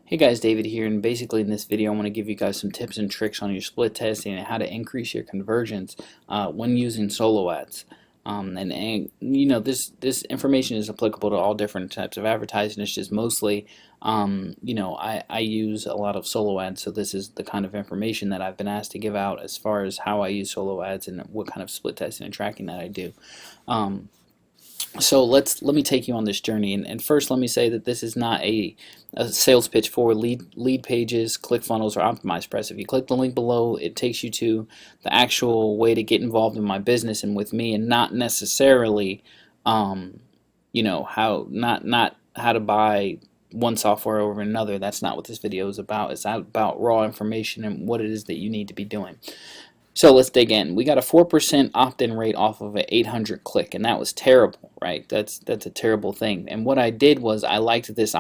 Hey guys, David here, and basically in this video I want to give you guys some tips and tricks on your split testing and how to increase your conversions when using solo ads. And you know, this information is applicable to all different types of advertising. It's just mostly you know, I use a lot of solo ads, so this is the kind of information that I've been asked to give out as far as how I use solo ads and what kind of split testing and tracking that I do. So let me take you on this journey, and first let me say that this is not a sales pitch for lead pages, ClickFunnels, or OptimizePress. If you click the link below, it takes you to the actual way to get involved in my business and with me, and not necessarily you know, not how to buy one software over another. That's not what this video is about. It's about raw information and what it is that you need to be doing. So let's dig in. We got a 4% opt-in rate off of an 800 click, and that was terrible, right? That's a terrible thing. And what I did was I liked this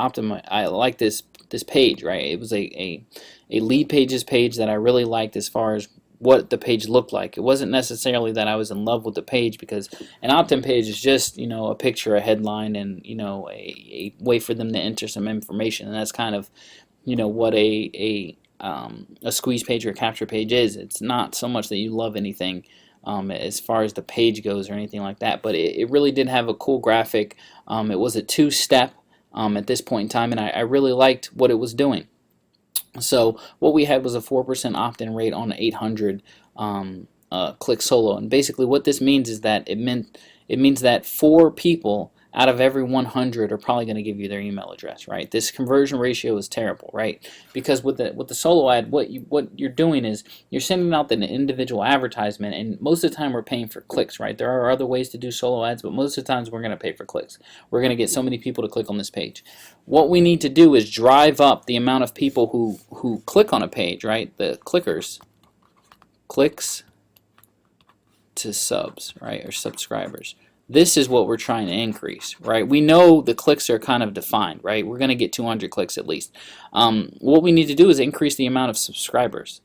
this page, right? It was a lead pages page that I really liked as far as what the page looked like. It wasn't necessarily that I was in love with the page, because an opt-in page is just, you know, a picture, a headline, and, you know, a way for them to enter some information, and that's kind of, you know, what a squeeze page or a capture page is. It's not so much that you love anything as far as the page goes or anything like that, but it really did have a cool graphic. It was a two-step at this point in time, and I really liked what it was doing. So what we had was a 4% opt-in rate on 800 click solo, and basically what this means is that it means that 4 people out of every 100 are probably going to give you their email address, right? This conversion ratio is terrible, right? Because with the solo ad, what you're doing is you're sending out an individual advertisement, and most of the time we're paying for clicks, right? There are other ways to do solo ads, but most of the times we're going to pay for clicks. We're going to get so many people to click on this page. What we need to do is drive up the amount of people who click on a page, right? The clickers, clicks to subs, right, or subscribers. This is what we're trying to increase, right? We know the clicks are kind of defined, right? We're going to get 200 clicks at least. What we need to do is increase the amount of subscribers,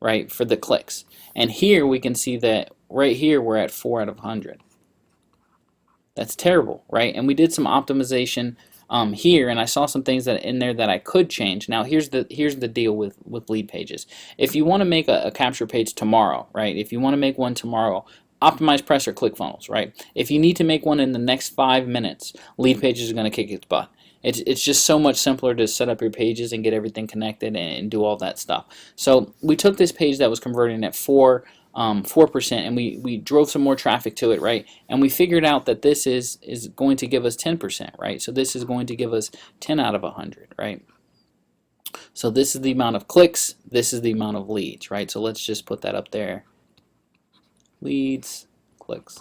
right, for the clicks. And here we can see that right here we're at 4 out of 100. That's terrible, right? And we did some optimization here, and I saw some things that in there that I could change. Now here's the deal with lead pages. If you want to make a capture page tomorrow, right? If you want to make one tomorrow, OptimizePress or ClickFunnels, right? If you need to make one in the next 5 minutes, lead pages are going to kick its butt. It's just so much simpler to set up your pages and get everything connected and do all that stuff. So we took this page that was converting at 4%, and we drove some more traffic to it, right? And we figured out that this is going to give us 10%, right? So this is going to give us 10 out of 100, right? So this is the amount of clicks, this is the amount of leads, right? So let's just put that up there. Leads, clicks.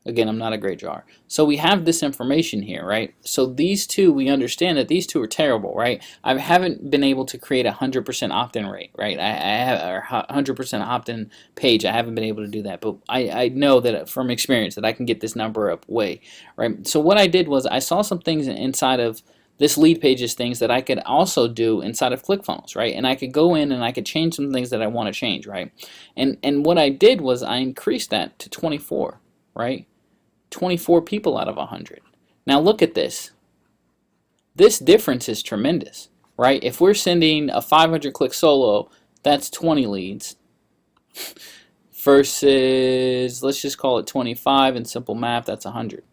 Again, I'm not a great drawer. So we have this information here, right? So these two, we understand that these two are terrible, right? I haven't been able to create a 100% opt-in rate, right? I have a 100% opt-in page. I haven't been able to do that, but I know that from experience that I can get this number up way, right? So what I did was I saw some things inside of this lead pages things that I could also do inside of ClickFunnels, right? And I could go in and I could change some things that I want to change, right? And what I did was I increased that to 24, right? 24 people out of 100. Now look at this. This difference is tremendous, right? If we're sending a 500 click solo, that's 20 leads versus, let's just call it 25 in simple math, that's 100.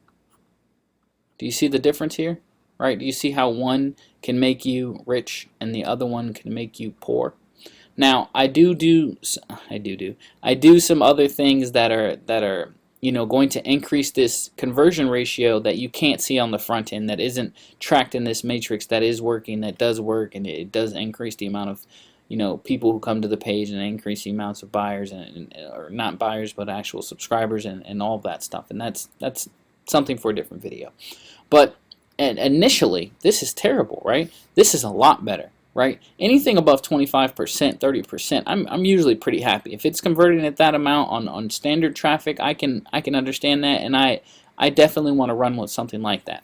Do you see the difference here? Right? Do you see how one can make you rich and the other one can make you poor? Now, I do some other things that are you know, going to increase this conversion ratio that you can't see on the front end, that isn't tracked in this matrix, that is working, that does work, and it does increase the amount of, you know, people who come to the page, and increase the amounts of buyers, or not buyers but actual subscribers, and all of that stuff. And that's something for a different video. But and initially, this is terrible, right? This is a lot better, right? Anything above 25%, 30%, I'm usually pretty happy. If it's converting at that amount on standard traffic, I can understand that, and I definitely want to run with something like that.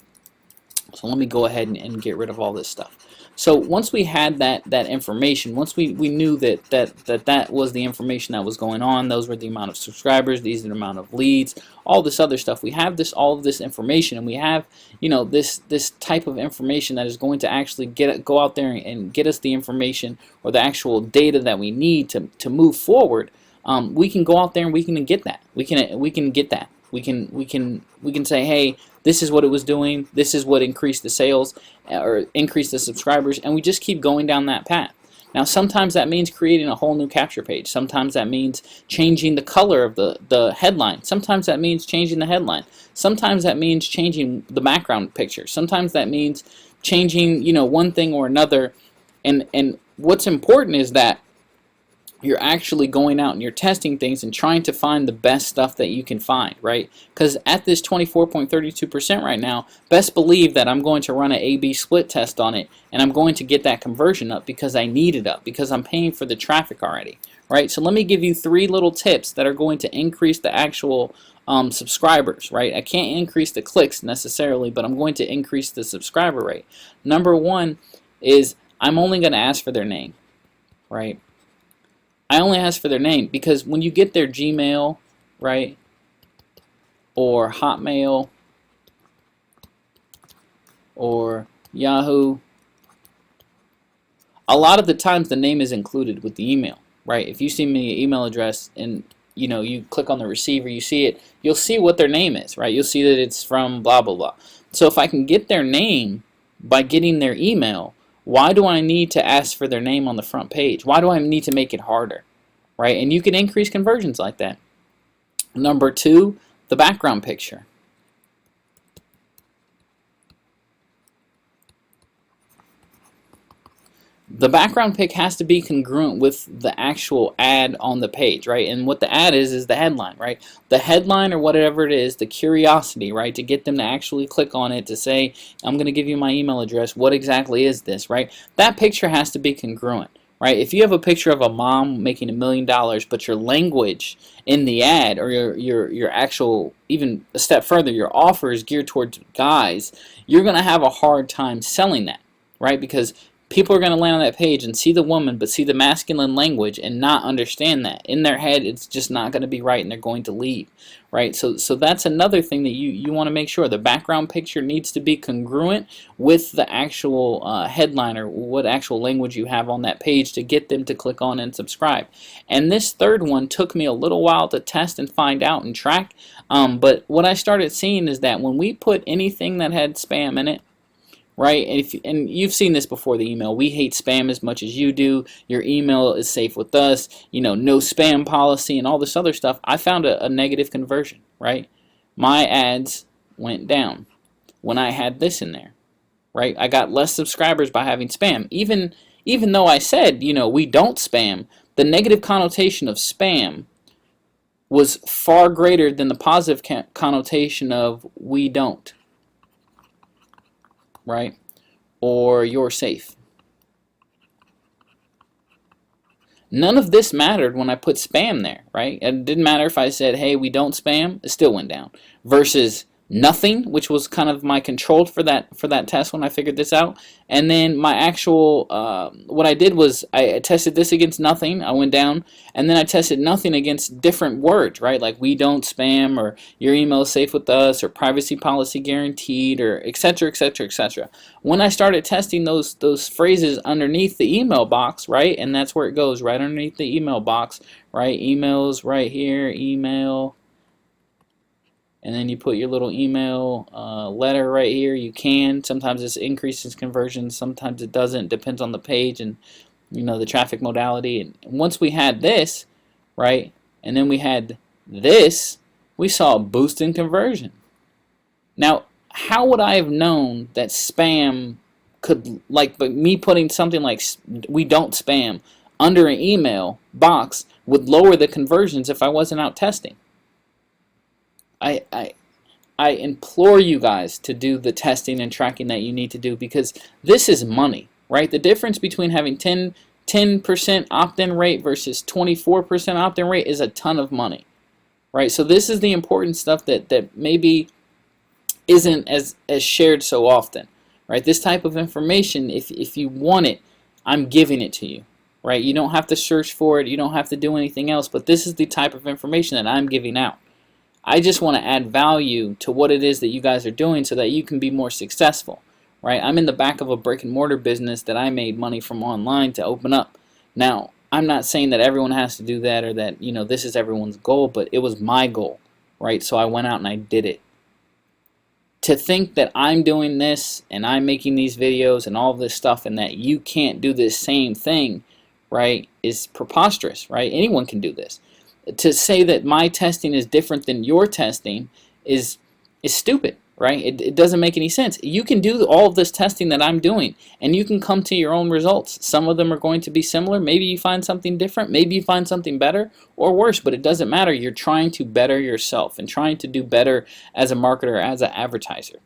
So let me go ahead and get rid of all this stuff. So once we had that information, once we knew that was the information that was going on, those were the amount of subscribers, these are the amount of leads, all this other stuff. We have all of this information, and we have this type of information that is going to actually go out there and get us the information or the actual data that we need to move forward. We can go out there and we can get that. We can get that. We can say, hey, this is what it was doing. This is what increased the sales or increased the subscribers, and we just keep going down that path. Now, sometimes that means creating a whole new capture page. Sometimes that means changing the color of the headline. Sometimes that means changing the headline. Sometimes that means changing the background picture. Sometimes that means changing, one thing or another. And what's important is that you're actually going out and you're testing things and trying to find the best stuff that you can find, right? Because at this 24.32% right now, best believe that I'm going to run an A/B split test on it, and I'm going to get that conversion up because I need it up, because I'm paying for the traffic already, right? So let me give you 3 little tips that are going to increase the actual subscribers, right? I can't increase the clicks necessarily, but I'm going to increase the subscriber rate. Number 1 is I'm only going to ask for their name, right? I only ask for their name because when you get their Gmail, right, or Hotmail, or Yahoo, a lot of the times the name is included with the email, right? If you send me an email address and you click on the receiver, you see it, you'll see what their name is, right? You'll see that it's from blah, blah, blah. So if I can get their name by getting their email, why do I need to ask for their name on the front page? Why do I need to make it harder, right? And you can increase conversions like that. Number 2, the background picture. The background pic has to be congruent with the actual ad on the page, right? And what the ad is the headline, right? The headline or whatever it is, the curiosity, right? To get them to actually click on it, to say, I'm going to give you my email address. What exactly is this, right? That picture has to be congruent, right? If you have a picture of a mom making $1 million, but your language in the ad or your actual, even a step further, your offer is geared towards guys, you're going to have a hard time selling that, right? Because people are going to land on that page and see the woman, but see the masculine language and not understand that. In their head, it's just not going to be right, and they're going to leave, right? So that's another thing that you want to make sure. The background picture needs to be congruent with the actual headline or what actual language you have on that page to get them to click on and subscribe. And this third one took me a little while to test and find out and track, but what I started seeing is that when we put anything that had spam in it, right? And you've seen this before, the email. We hate spam as much as you do. Your email is safe with us. No spam policy and all this other stuff. I found a negative conversion, right? My ads went down when I had this in there, right? I got less subscribers by having spam. Even though I said, we don't spam, the negative connotation of spam was far greater than the positive connotation of we don't. Right? Or you're safe. None of this mattered when I put spam there, right? It didn't matter if I said, hey, we don't spam, it still went down. Versus nothing, which was kind of my control for that test when I figured this out. And then my actual, what I did was I tested this against nothing, I went down, and then I tested nothing against different words, right? Like we don't spam, or your email is safe with us, or privacy policy guaranteed, or etc., etc., etc. When I started testing those phrases underneath the email box, right, and that's where it goes, right underneath the email box, right, emails right here, email, and then you put your little email letter right here. You can. Sometimes this increases conversions, sometimes it doesn't. Depends on the page and the traffic modality. And once we had this, right, and then we had this, we saw a boost in conversion. Now, how would I have known that spam could, but me putting something like we don't spam under an email box would lower the conversions if I wasn't out testing? I implore you guys to do the testing and tracking that you need to do, because this is money, right? The difference between having 10% opt-in rate versus 24% opt-in rate is a ton of money, right? So this is the important stuff that maybe isn't as shared so often, right? This type of information, if you want it, I'm giving it to you, right? You don't have to search for it. You don't have to do anything else, but this is the type of information that I'm giving out. I just want to add value to what it is that you guys are doing so that you can be more successful, right? I'm in the back of a brick and mortar business that I made money from online to open up. Now, I'm not saying that everyone has to do that or that, you know, this is everyone's goal, but it was my goal, right? So I went out and I did it. To think that I'm doing this and I'm making these videos and all this stuff and that you can't do this same thing, right, is preposterous, right? Anyone can do this. To say that my testing is different than your testing is stupid, right? It doesn't make any sense. You can do all of this testing that I'm doing and you can come to your own results. Some of them are going to be similar. Maybe you find something different. Maybe you find something better or worse, but it doesn't matter. You're trying to better yourself and trying to do better as a marketer, as an advertiser.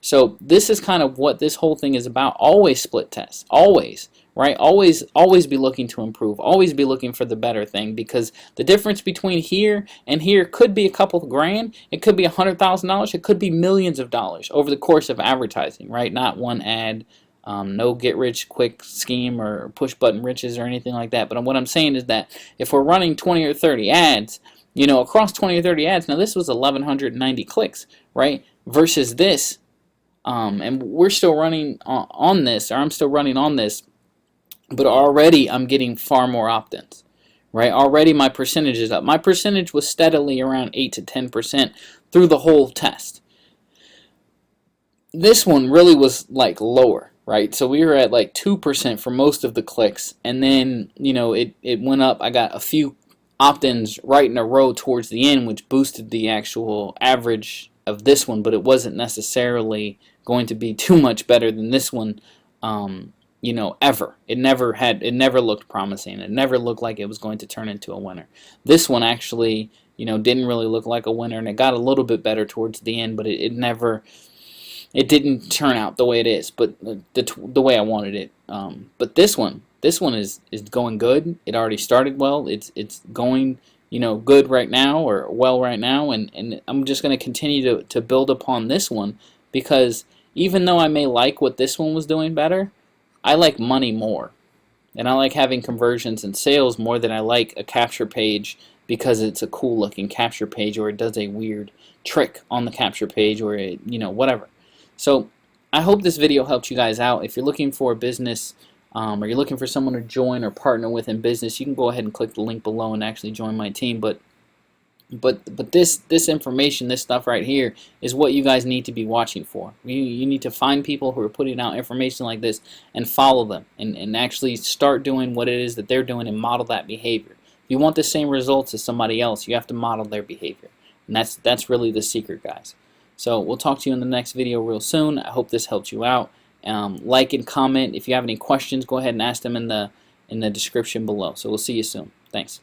So this is kind of what this whole thing is about. Always split test. Always. Right? Always be looking to improve. Always be looking for the better thing, because the difference between here and here could be a couple of grand. It could be $100,000. It could be millions of dollars over the course of advertising, right? Not one ad, no get-rich-quick scheme or push-button riches or anything like that. But what I'm saying is that if we're running 20 or 30 ads, you know, across 20 or 30 ads, now this was 1,190 clicks, right? Versus this, and we're still running on this, or I'm still running on this, but already I'm getting far more opt-ins, right? Already my percentage is up. My percentage was steadily around 8 to 10% through the whole test. This one really was like lower, right? So we were at like 2% for most of the clicks, and then, you know, it went up. I got a few opt-ins right in a row towards the end, which boosted the actual average of this one, but it wasn't necessarily going to be too much better than this one, you know, ever. It never looked promising. It never looked like it was going to turn into a winner. This one actually, you know, didn't really look like a winner, and it got a little bit better towards the end, but it didn't turn out the way it is, but the way I wanted it. But this one is going good. It already started well. It's going, you know, good right now, or well right now, and I'm just going to continue to build upon this one, because even though I may like what this one was doing better, I like money more, and I like having conversions and sales more than I like a capture page, because it's a cool looking capture page, or it does a weird trick on the capture page, or it, you know, whatever. So I hope this video helped you guys out. If you're looking for a business, or you're looking for someone to join or partner with in business, you can go ahead and click the link below and actually join my team. But this information, this stuff right here, is what you guys need to be watching for. You need to find people who are putting out information like this and follow them, and actually start doing what it is that they're doing and model that behavior. If you want the same results as somebody else, you have to model their behavior, and that's really the secret, guys. So we'll talk to you in the next video real soon. I hope this helped you out. Like and comment. If you have any questions, go ahead and ask them in the description below. So we'll see you soon. Thanks.